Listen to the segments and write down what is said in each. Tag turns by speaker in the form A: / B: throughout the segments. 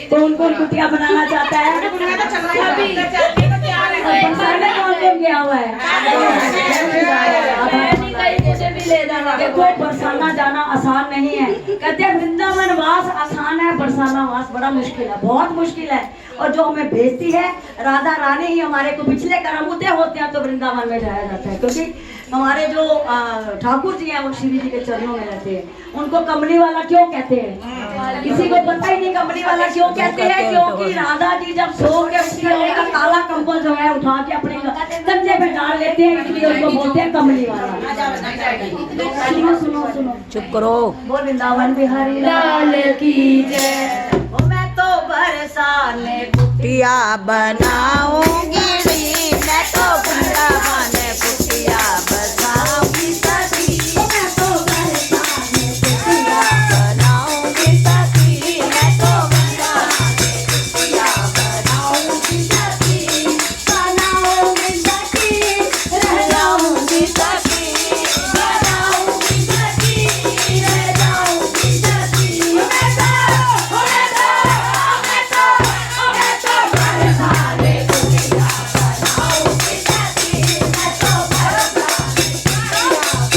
A: कौन कौन कुटिया बनाना चाहता है? अभी कौन कौन गया हुआ है? मुझे भी ले जाना। देखो, बरसाना जाना आसान नहीं है। कहते हैं वृंदावन वास आसान है, बरसाना वास बड़ा मुश्किल है, बहुत मुश्किल है। और जो हमें भेजती है राधा रानी ही हमारे को पिछले कर्म उदय होते हैं तो वृंदावन में जाया जाता है, क्योंकि हमारे जो ठाकुर जी हैं वो श्री जी के चरणों में रहते हैं। उनको कमली वाला क्यों कहते हैं? किसी को पता ही नहीं कमली वाला क्यों कहते हैं, क्योंकि राधा जी जब सो के उसकी का काला कंबल जो है उठा के अपने कंधे पे डाल लेते हैं, इसलिए उनको बोलते हैं कमली वाला। सुनो सुनो, चुप करो। वो वृंदावन बिहारी लाल की जय। मैं तो बरसाने
B: कुटिया बनाऊंगी, मैं तो वृंदावन कुटिया बसाऊंगी सखी।
A: मैं तो बरसाने
B: कुटिया बनाऊंगी सखी, मैं तो वृंदावन कुटिया बनाऊंगी सखी।
A: बनाऊंगी सखी, रह जाऊंगी सखी, बनाऊंगी सखी, रह जाऊंगी सखी। मैं तो बरसाने कुटिया बनाऊंगी सखी, मैं तो बरसाने कुटिया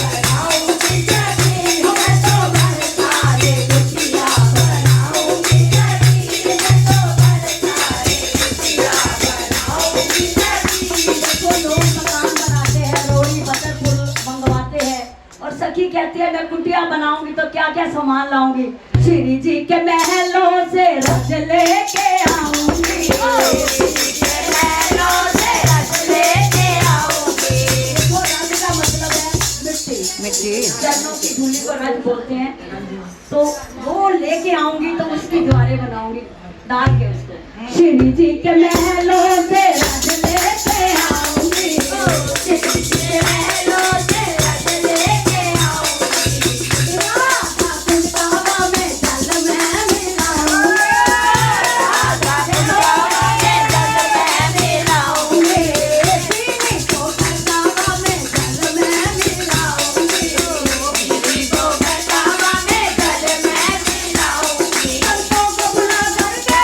A: बनाऊंगी सखी, मैं तो बरसाने कुटिया बनाऊंगी सखी, मैं तो बरसाने कुटिया बनाऊंगी सखी। देखो, लोग मकान बनाते हैं, रोड़ी बटर फूल मंगवाते हैं, और सखी कहती है मैं कुटिया बनाऊंगी तो क्या क्या सामान लाऊंगी? श्री जी के महलों से रस लेके आऊंगी, महलों से रस लेके आऊंगी। वो रस का मतलब है मिट्टी,
B: मिट्टी
A: चरणों की धूली को रज बोलते हैं। तो वो लेके आऊंगी तो उसकी द्वारें बनाऊंगी डाल के उसको। श्री जी के महलों से रस लेके आऊंगी, श्री जी के महलों से रस लेके आऊंगी। राधा कुंडावा में जल मैं मिलाऊंगी, राधा कुंडावा में जल मैं मिलाऊंगी। श्री को कुंडावा में जल मैं मिलाऊंगी, श्री को कुंडावा में जल मैं मिलाऊंगी। संतों को बुला करके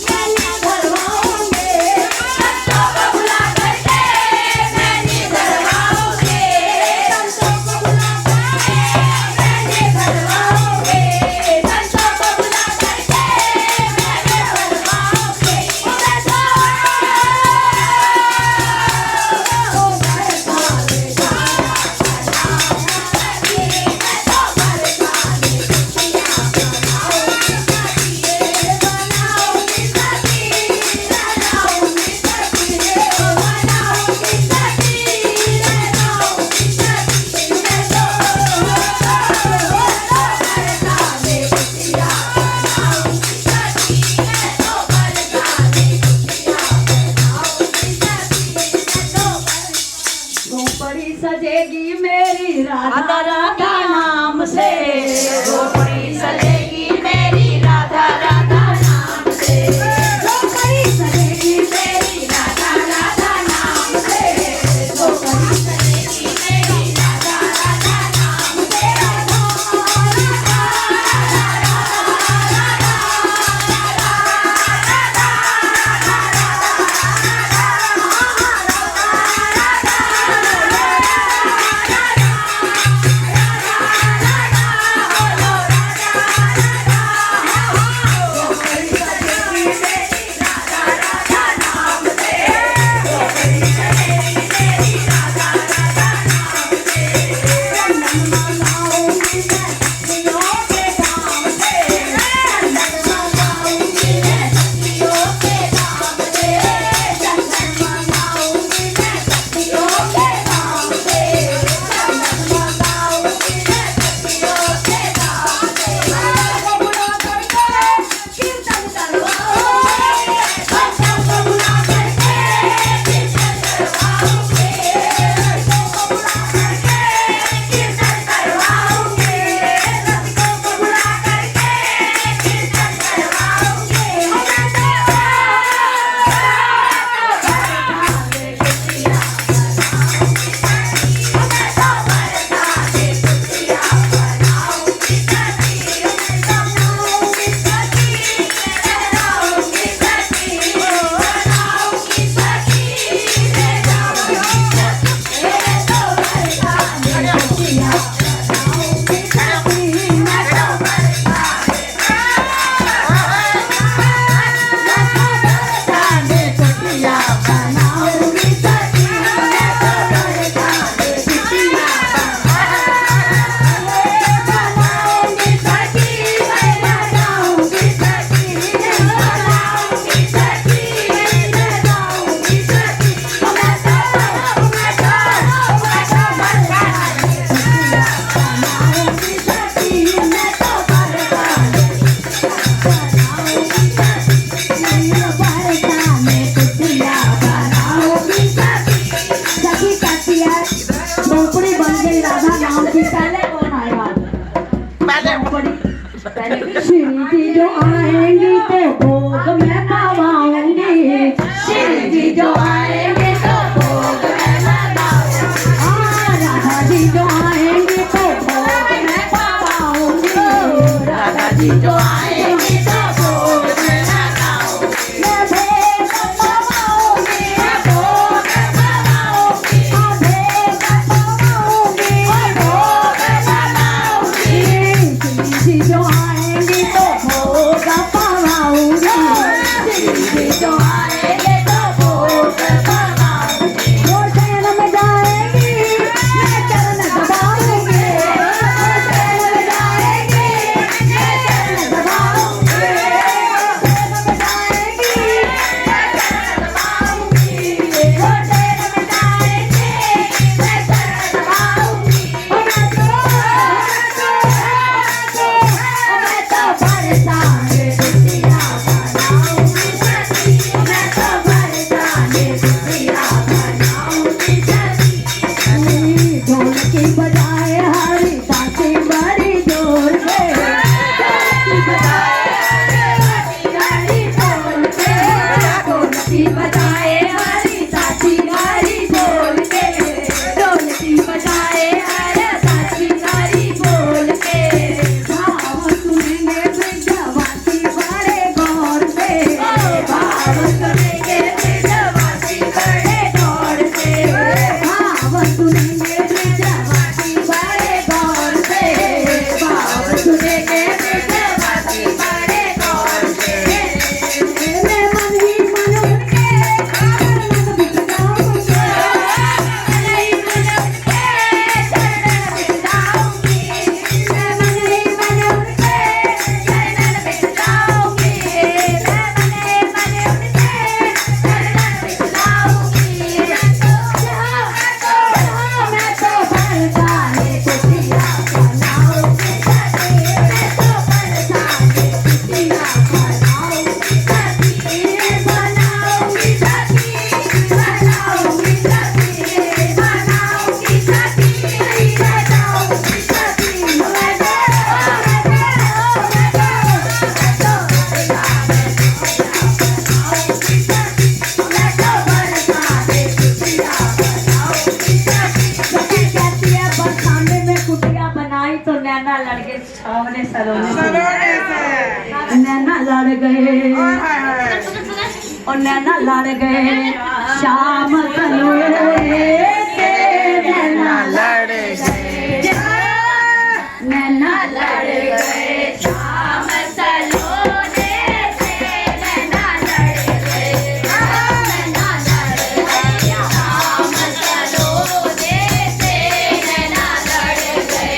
A: मैं भरवाऊंगी, संतों को बुला करके श्री जी जो आएंगी तो भोग मैं पावाऊंगी। श्री जी जो आएंगे तो भोग मैं पावाऊंगी। राधा जी जो आएंगे तो भोग मैं पावाऊंगी। राधा जी जो आएंगे तो भोग मैं पावाऊंगी। मैं भोग पावाऊंगी, भोग पावाऊंगी, भोग पावाऊंगी, भोग पावाऊंगी। श्री जी जो आएंगे तो भोग पावाऊंगी। श्री जी जो आएंगे तो भोग पावाऊंगी। वो शरण में जाएंगी मैं चरण दबाऊंगी। वो शरण में जाएंगी मैं चरण दबाऊंगी। वो शरण में जाएंगी मैं चरण दबाऊंगी। वो शरण में जाएंगी मैं चरण दबाऊंगी। ओ मैं तो बरसाने दुनिया बनाऊंगी सखी। मैं तो बरसाने दुनिया बनाऊंगी सखी। ढोलकी बजाए हरी बाती बड़ी जोर से। ढोलकी बजाए हरी बाती जोर से। ढोलकी बजाए हरी बाती बड़ी जोर से। ढोलकी बजाए हरी बाती बड़ी बोल के। भाव सुनेंगे ब्रजवासी बड़े गौर से। भाव सुनेंगे ब्रजवासी बड़े गौर से। भाव सुनेंगे ब्रजवासी बड़े गौर से। भाव सुनेंगे ब्रजवासी बड़े गौर से। मैं मन ही मन उनके चरण बिछाऊंगी। मन ही मन उनके चरण बिछाऊंगी। मैं मन ही मन उनके चरण बिछाऊंगी। मैं मन ही मन उनके चरण बिछाऊंगी। मैं तो बरसाने दुनिया बनाऊंगी सखी। मैं तो बरसाने दुनिया बनाऊंगी सखी। बनाऊंगी सखी, बनाऊंगी सखी, बनाऊंगी सखी, बनाऊंगी सखी। कहती है बरसाने में कुटिया बनाई तो नैना लड़ गए सामने सरोने से। नैना लड़ गए और नैना लड़ गए शाम सलोने से। नैना लड़ गए, नैना लड़ गए शाम सलोने से। नैना लड़ गए, नैना लड़ गए शाम सलोने से। नैना लड़ गए,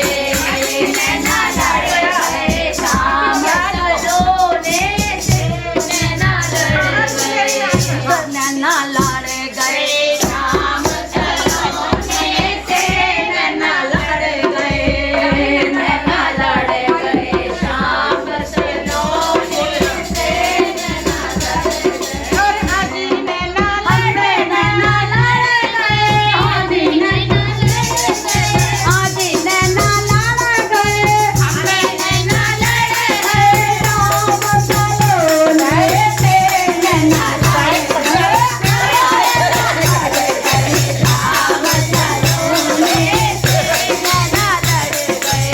A: नैना लड़ गए शाम सलोने से। नैना लड़ गए, नैना लड़ गए शाम सलोने से। नैना लड़ गए, नैना लड़ गए शाम सलोने से। नैना लड़ गए, हाजी नैना लड़ गए, हाजी नैना लड़ गए, हाजी नैना लड़ गए, हमें नैना लड़ गए शाम सलोने से। नैना लड़ गए, शाम सलोने से। नैना लड़ गए।